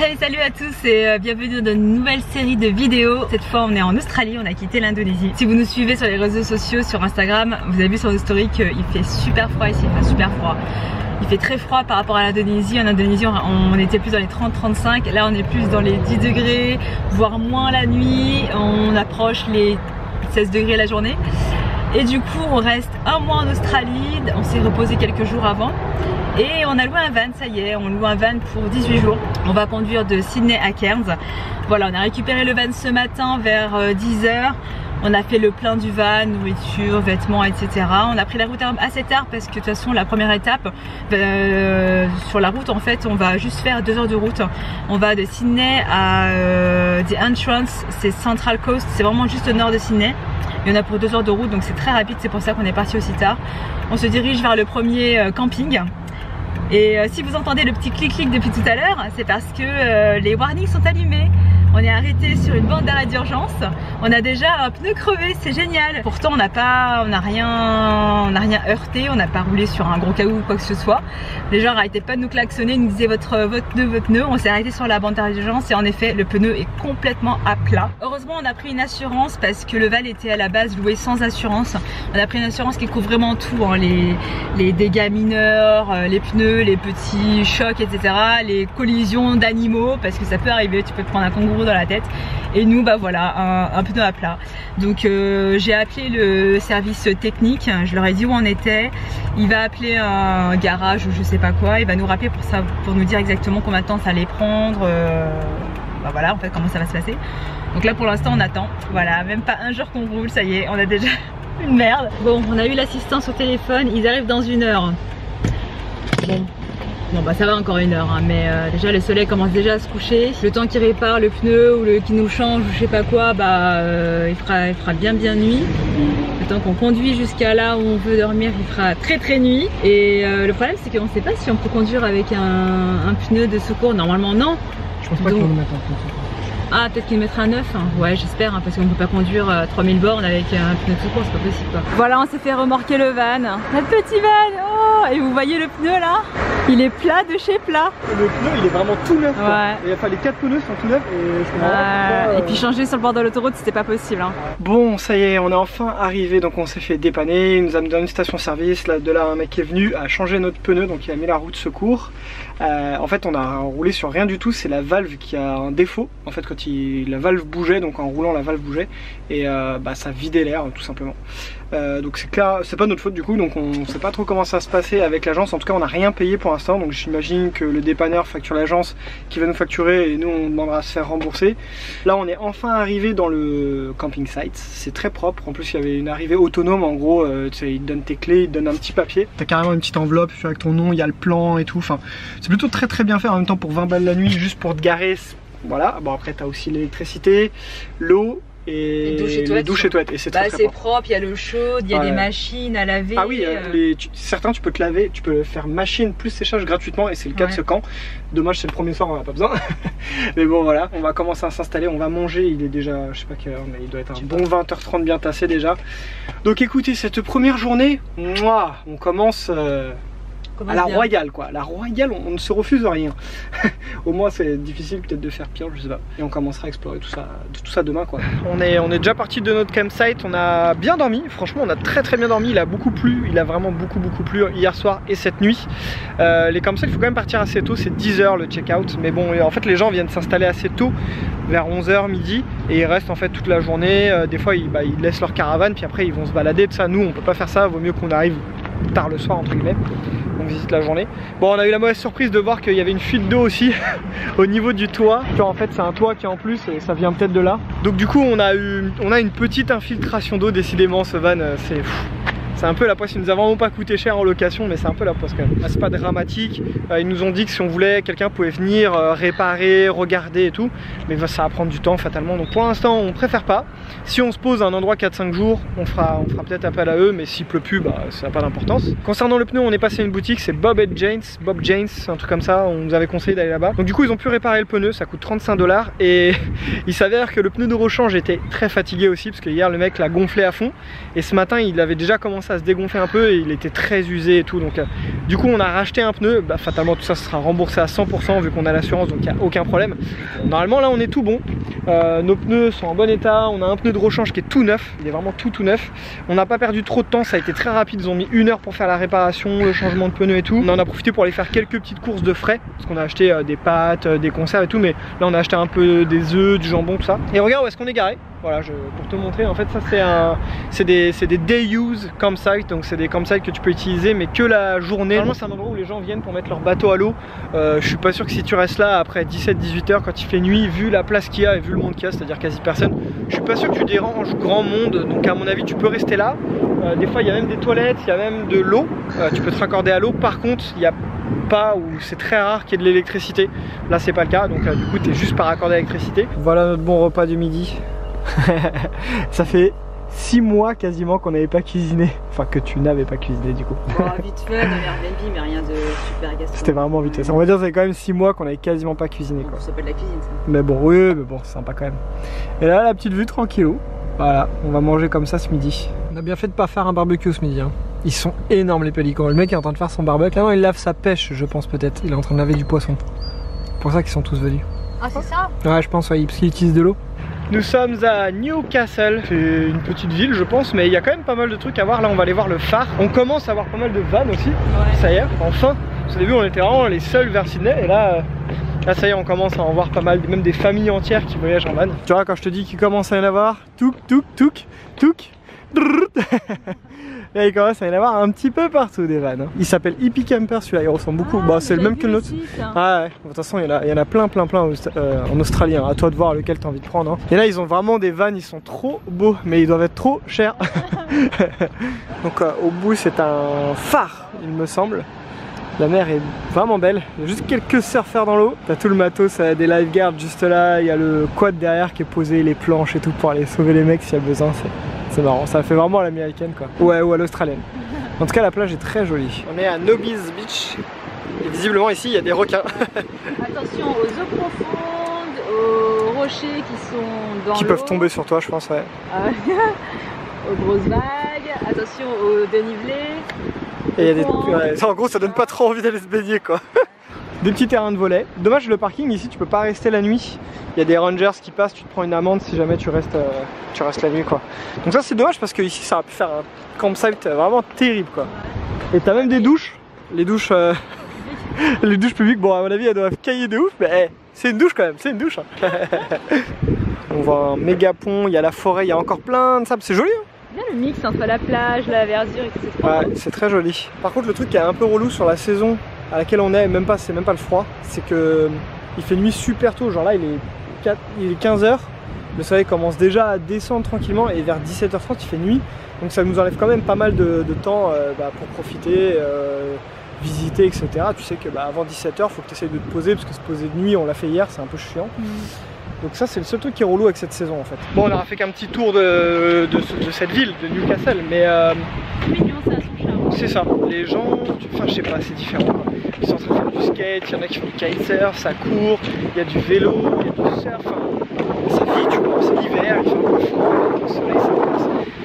Hey, salut à tous et bienvenue dans une nouvelle série de vidéos. Cette fois on est en Australie, on a quitté l'Indonésie. Si vous nous suivez sur les réseaux sociaux, sur Instagram, vous avez vu sur nos stories qu'il fait super froid ici, enfin super froid. Il fait très froid par rapport à l'Indonésie. En Indonésie on était plus dans les 30-35, là on est plus dans les 10 degrés, voire moins la nuit. On approche les 16 degrés la journée. Et du coup on reste un mois en Australie, on s'est reposé quelques jours avant. Et on a loué un van, ça y est, on loue un van pour 18 jours. On va conduire de Sydney à Cairns. Voilà, on a récupéré le van ce matin vers 10 h. On a fait le plein du van, nourriture, vêtements, etc. On a pris la route assez tard parce que de toute façon la première étape sur la route, en fait on va juste faire 2 heures de route. On va de Sydney à The Entrance, c'est Central Coast, c'est vraiment juste au nord de Sydney. Il y en a pour 2 heures de route, donc c'est très rapide, c'est pour ça qu'on est parti aussi tard. On se dirige vers le premier camping. Et si vous entendez le petit clic-clic depuis tout à l'heure, c'est parce que les warnings sont allumés. On est arrêté sur une bande d'arrêt d'urgence. On a déjà un pneu crevé, c'est génial. Pourtant on n'a rien heurté, on n'a pas roulé sur un gros caillou ou quoi que ce soit. Les gens n'arrêtaient pas de nous klaxonner, ils nous disaient votre pneu. On s'est arrêté sur la bande d'arrêt d'urgence et en effet le pneu est complètement à plat. Heureusement on a pris une assurance parce que le van était à la base loué sans assurance. On a pris une assurance qui couvre vraiment tout, hein, les dégâts mineurs, les pneus, les petits chocs, etc. Les collisions d'animaux parce que ça peut arriver, tu peux te prendre un kangourou dans la tête. Et nous bah voilà, un pneu à plat. Donc j'ai appelé le service technique, je leur ai dit où on était. Il va appeler un garage ou je sais pas quoi, il va nous rappeler pour nous dire exactement combien de temps ça allait prendre, bah voilà en fait comment ça va se passer. Donc là pour l'instant on attend, voilà, même pas un jour qu'on roule, ça y est, on a déjà une merde. Bon, on a eu l'assistance au téléphone, ils arrivent dans 1 heure. Bon bah ça va encore 1 heure, hein, mais déjà le soleil commence déjà à se coucher. Le temps qu'il répare le pneu ou qu'il nous change ou je sais pas quoi, bah il fera bien nuit. Le temps qu'on conduit jusqu'à là où on veut dormir, il fera très nuit. Et le problème c'est qu'on sait pas si on peut conduire avec un pneu de secours. Normalement non. Je pense pas qu'ils vont nous mettre un pneu de secours. Ah, peut-être qu'il mettra un 9, hein. Ouais j'espère, hein, parce qu'on peut pas conduire 3000 bornes avec un pneu de secours, c'est pas possible quoi. Voilà, on s'est fait remorquer le van, notre petit van. Oh, et vous voyez le pneu là, il est plat de chez plat. Le pneu il est vraiment tout neuf, quoi. Ouais. Et enfin les 4 pneus sont tout neufs et puis changer sur le bord de l'autoroute c'était pas possible, hein. Bon ça y est, on est enfin arrivé, donc on s'est fait dépanner, il nous a amené dans une station service, là, de là un mec est venu a changé notre pneu, donc il a mis la roue de secours. En fait on a roulé sur rien du tout, c'est la valve qui a un défaut. En fait quand la valve bougeait, donc en roulant la valve bougeait et bah, ça vidait l'air tout simplement. Donc c'est clair, c'est pas notre faute du coup, donc on sait pas trop comment ça va se passer avec l'agence. En tout cas on n'a rien payé pour l'instant, donc j'imagine que le dépanneur facture l'agence qui va nous facturer et nous on demandera à se faire rembourser. Là on est enfin arrivé dans le camping site, c'est très propre, en plus il y avait une arrivée autonome en gros, tu sais, il te donne tes clés, il te donne un petit papier, t'as carrément une petite enveloppe avec ton nom, il y a le plan et tout, enfin c'est plutôt très bien fait. En même temps pour 20 balles la nuit juste pour te garer, voilà. Bon après t'as aussi l'électricité, l'eau et les douches et toilettes, et c'est très propre, il y a l'eau chaude, il y a des machines à laver. Ah oui, certains tu peux te laver, tu peux faire machine plus séchage gratuitement, et c'est le cas de ce camp. Dommage c'est le premier soir, on n'a pas besoin. Mais bon voilà, on va commencer à s'installer, on va manger, il est déjà, je sais pas quelle heure, mais il doit être un bon 20 h 30 bien tassé déjà. Donc écoutez, cette première journée, on commence à la royale quoi. La royale, on ne se refuse rien. Au moins c'est difficile peut-être de faire pire, je sais pas. Et on commencera à explorer tout ça demain quoi. On est déjà parti de notre campsite, on a bien dormi, franchement on a très bien dormi, il a beaucoup plu, il a vraiment beaucoup plu hier soir et cette nuit. Les campsites il faut quand même partir assez tôt, c'est 10 h le check-out, mais bon en fait les gens viennent s'installer assez tôt, vers 11 h midi, et ils restent en fait toute la journée. Des fois ils laissent leur caravane puis après ils vont se balader, tout ça. Nous on peut pas faire ça, vaut mieux qu'on arrive tard le soir entre guillemets. On visite la journée. Bon on a eu la mauvaise surprise de voir qu'il y avait une fuite d'eau aussi au niveau du toit. En fait c'est un toit qui est en plus et ça vient peut-être de là. Donc du coup on a une petite infiltration d'eau, décidément ce van c'est un peu la poisse, il nous a vraiment pas coûté cher en location, mais c'est un peu la poisse quand même. C'est pas dramatique, ils nous ont dit que si on voulait, quelqu'un pouvait venir réparer, regarder et tout, mais ça va prendre du temps fatalement, donc pour l'instant on préfère pas. Si on se pose à un endroit 4-5 jours, on fera peut-être appel à eux, mais s'il pleut plus, bah ça n'a pas d'importance. Concernant le pneu, on est passé à une boutique, c'est Bob Janes, un truc comme ça, on nous avait conseillé d'aller là-bas. Donc du coup ils ont pu réparer le pneu, ça coûte 35 $, et il s'avère que le pneu de rechange était très fatigué aussi, parce que hier le mec l'a gonflé à fond, et ce matin il avait déjà commencé commençait à se dégonfler un peu et il était très usé et tout. Donc du coup on a racheté un pneu, bah, fatalement tout ça sera remboursé à 100% vu qu'on a l'assurance, donc il n'y a aucun problème. Normalement là on est tout bon, nos pneus sont en bon état, on a un pneu de rechange qui est tout neuf, il est vraiment tout neuf. On n'a pas perdu trop de temps, ça a été très rapide, ils ont mis 1 heure pour faire la réparation, le changement de pneus et tout. On en a profité pour aller faire quelques petites courses de frais, parce qu'on a acheté des pâtes, des conserves et tout, mais là on a acheté un peu des œufs, du jambon, tout ça. Et regarde où est-ce qu'on est garé. Voilà, pour te montrer, en fait ça c'est des day use campsites, donc c'est des campsites que tu peux utiliser mais que la journée. Normalement c'est un endroit où les gens viennent pour mettre leur bateau à l'eau. Je suis pas sûr que si tu restes là après 17-18 heures quand il fait nuit, vu la place qu'il y a et vu le monde qu'il y a, c'est-à-dire quasi personne, je suis pas sûr que tu déranges grand monde, donc à mon avis tu peux rester là. Des fois il y a même des toilettes, il y a même de l'eau, tu peux te raccorder à l'eau. Par contre il y a pas, ou c'est très rare qu'il y ait de l'électricité, là c'est pas le cas, donc du coup tu es juste par raccordé à l'électricité. Voilà notre bon repas du midi. Ça fait 6 mois quasiment qu'on n'avait pas cuisiné. Enfin que tu n'avais pas cuisiné du coup. Bon, vite fait dans Airbnb mais rien de super gastronomique. C'était vraiment vite fait. On va dire que c'est quand même 6 mois qu'on n'avait quasiment pas cuisiné quoi. Ça s'appelle la cuisine ça. Mais bon oui, mais bon c'est sympa quand même. Et là la petite vue tranquillou. Voilà, on va manger comme ça ce midi. On a bien fait de pas faire un barbecue ce midi hein. Ils sont énormes les pélicans. Le mec est en train de faire son barbecue. Là il lave sa pêche je pense peut-être. Il est en train de laver du poisson. C'est pour ça qu'ils sont tous venus. Ah c'est ça? Ouais je pense ouais, parce qu'ils utilisent de l'eau. Nous sommes à Newcastle, c'est une petite ville je pense, mais il y a quand même pas mal de trucs à voir. Là on va aller voir le phare. On commence à voir pas mal de vannes aussi, ouais. Ça y est, enfin. Au début on était vraiment les seuls vers Sydney et là ça y est on commence à en voir pas mal, même des familles entières qui voyagent en van. Tu vois quand je te dis qu'il commence à y en avoir, touk touk touk touk. Là il commence à y en avoir un petit peu partout des vannes. Il s'appelle Hippie Camper celui-là, il ressemble beaucoup. Bah, c'est le même que le nôtre. Ah ouais, de toute façon il y en a plein en Australie. Hein. À toi de voir lequel tu as envie de prendre. Hein. Et là ils ont vraiment des vannes, ils sont trop beaux, mais ils doivent être trop chers. Donc au bout c'est un phare il me semble. La mer est vraiment belle, il y a juste quelques surfeurs dans l'eau. T'as tout le matos, des lifeguards juste là, il y a le quad derrière qui est posé, les planches et tout pour aller sauver les mecs s'il y a besoin. C'est marrant, ça fait vraiment à l'américaine quoi. Ouais, ou à l'australienne. En tout cas la plage est très jolie. On est à Nobby's Beach et visiblement ici il y a des requins. Attention aux eaux profondes, aux rochers qui sont dans l'eau. Qui peuvent tomber sur toi je pense ouais. Aux grosses vagues, attention aux dénivelés. Et il y a des... ouais, en gros ça donne pas trop envie d'aller se baigner quoi. Des petits terrains de volley. Dommage le parking ici tu peux pas rester la nuit. Il y a des rangers qui passent, tu te prends une amende si jamais tu restes la nuit quoi. Donc ça c'est dommage parce que ici ça aurait pu faire un campsite vraiment terrible quoi. Et t'as même des douches. Les douches les douches publiques, bon à mon avis elles doivent cailler de ouf mais hey, c'est une douche quand même, c'est une douche hein. On voit un méga pont, il y a la forêt, il y a encore plein de sable, c'est joli hein. Bien le mix entre la plage, la verdure, etc. Ouais, c'est très joli. Par contre le truc qui est un peu relou sur la saison à laquelle on est, c'est même pas le froid, c'est que il fait nuit super tôt, genre là il est 15 h, le soleil commence déjà à descendre tranquillement et vers 17 h 30 il fait nuit, donc ça nous enlève quand même pas mal de temps pour profiter, visiter etc. Tu sais que avant 17 h faut que tu essayes de te poser parce que se poser de nuit on l'a fait hier, c'est un peu chiant. Donc ça c'est le seul truc qui est relou avec cette saison en fait. Bon on aura fait qu'un petit tour de cette ville de Newcastle mais c'est ça, les gens, enfin je sais pas, c'est différent. Ils sont en train de faire du skate, il y en a qui font du kitesurf, ça court, il y a du vélo, il y a du surf, ça vit, tu vois, c'est l'hiver, il fait un peu froid, le soleil ça.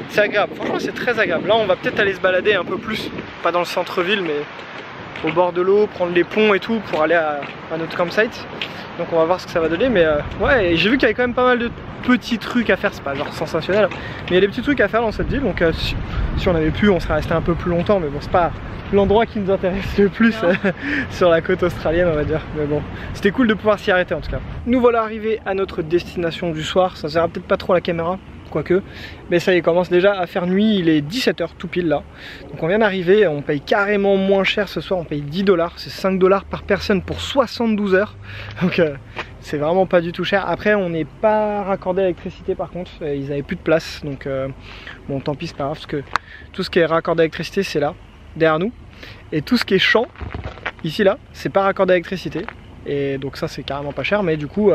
C'est agréable, franchement c'est très agréable. Là on va peut-être aller se balader un peu plus, pas dans le centre-ville mais au bord de l'eau, prendre les ponts et tout pour aller à notre campsite. Donc on va voir ce que ça va donner mais ouais, j'ai vu qu'il y avait quand même pas mal de petits trucs à faire, c'est pas genre sensationnel mais il y a des petits trucs à faire dans cette ville donc si on avait pu on serait resté un peu plus longtemps mais bon c'est pas l'endroit qui nous intéresse le plus sur la côte australienne on va dire, mais bon c'était cool de pouvoir s'y arrêter en tout cas. Nous voilà arrivés à notre destination du soir, ça sert peut-être pas trop à la caméra quoique, mais ça y est, commence déjà à faire nuit, il est 17 h tout pile là, donc on vient d'arriver, on paye carrément moins cher ce soir, on paye 10 $, c'est 5 $ par personne pour 72 heures, donc c'est vraiment pas du tout cher. Après on n'est pas raccordé à l'électricité par contre, ils avaient plus de place, donc bon tant pis c'est pas grave, parce que tout ce qui est raccordé à l'électricité c'est là, derrière nous, et tout ce qui est champ, ici là, c'est pas raccordé à l'électricité, et donc ça c'est carrément pas cher, mais du coup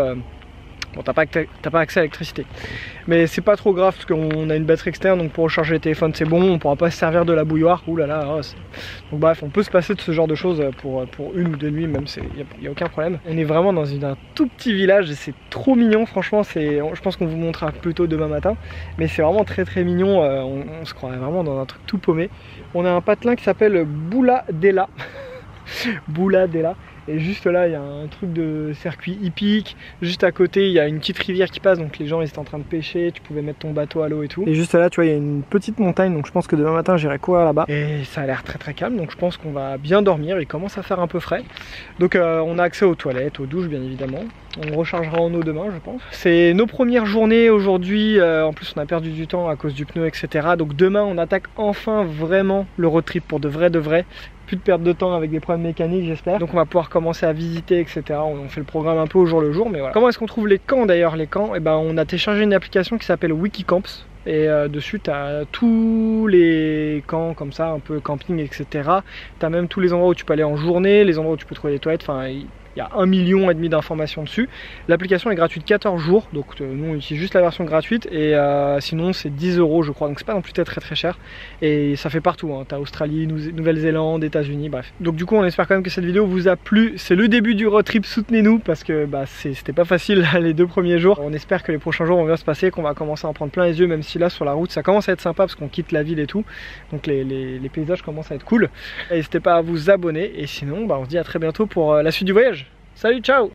Bon, t'as pas accès à l'électricité. Mais c'est pas trop grave parce qu'on a une batterie externe, donc pour recharger les téléphones c'est bon, on pourra pas se servir de la bouilloire. Ouh là là, oh, donc bref, on peut se passer de ce genre de choses pour une ou deux nuits, même, y a aucun problème. On est vraiment dans un tout petit village et c'est trop mignon, franchement, je pense qu'on vous montrera plutôt demain matin, mais c'est vraiment très très mignon, on se croirait vraiment dans un truc tout paumé. On a un patelin qui s'appelle Bouladella. Bouladella. Et juste là il y a un truc de circuit hippique, juste à côté il y a une petite rivière qui passe, donc les gens ils étaient en train de pêcher, tu pouvais mettre ton bateau à l'eau et tout. Et juste là tu vois il y a une petite montagne, donc je pense que demain matin j'irai courir là-bas. Et ça a l'air très très calme, donc je pense qu'on va bien dormir, il commence à faire un peu frais. Donc on a accès aux toilettes, aux douches bien évidemment. On rechargera en eau demain je pense. C'est nos premières journées aujourd'hui, en plus on a perdu du temps à cause du pneu etc. Donc demain on attaque enfin vraiment le road trip pour de vrai. Plus de perte de temps avec des problèmes mécaniques j'espère. Donc on va pouvoir commencer à visiter etc. On fait le programme un peu au jour le jour, mais voilà. Comment est-ce qu'on trouve les camps d'ailleurs? Les camps, et ben on a téléchargé une application qui s'appelle Wikicamps. Et dessus tu as tous les camps comme ça, un peu camping etc. Tu as même tous les endroits où tu peux aller en journée, les endroits où tu peux trouver des toilettes, enfin il y a 1,5 million d'informations dessus. L'application est gratuite 14 jours, donc nous on utilise juste la version gratuite et sinon c'est 10 € je crois, donc c'est pas non plus très cher. Et ça fait partout, hein. T'as Australie, Nouvelle-Zélande, États-Unis, bref. Donc du coup on espère quand même que cette vidéo vous a plu. C'est le début du road trip, soutenez-nous parce que c'était pas facile les 2 premiers jours. On espère que les prochains jours vont bien se passer, qu'on va commencer à en prendre plein les yeux, même si là sur la route ça commence à être sympa parce qu'on quitte la ville et tout. Donc les paysages commencent à être cool. N'hésitez pas à vous abonner et sinon on se dit à très bientôt pour la suite du voyage. Salut, ciao!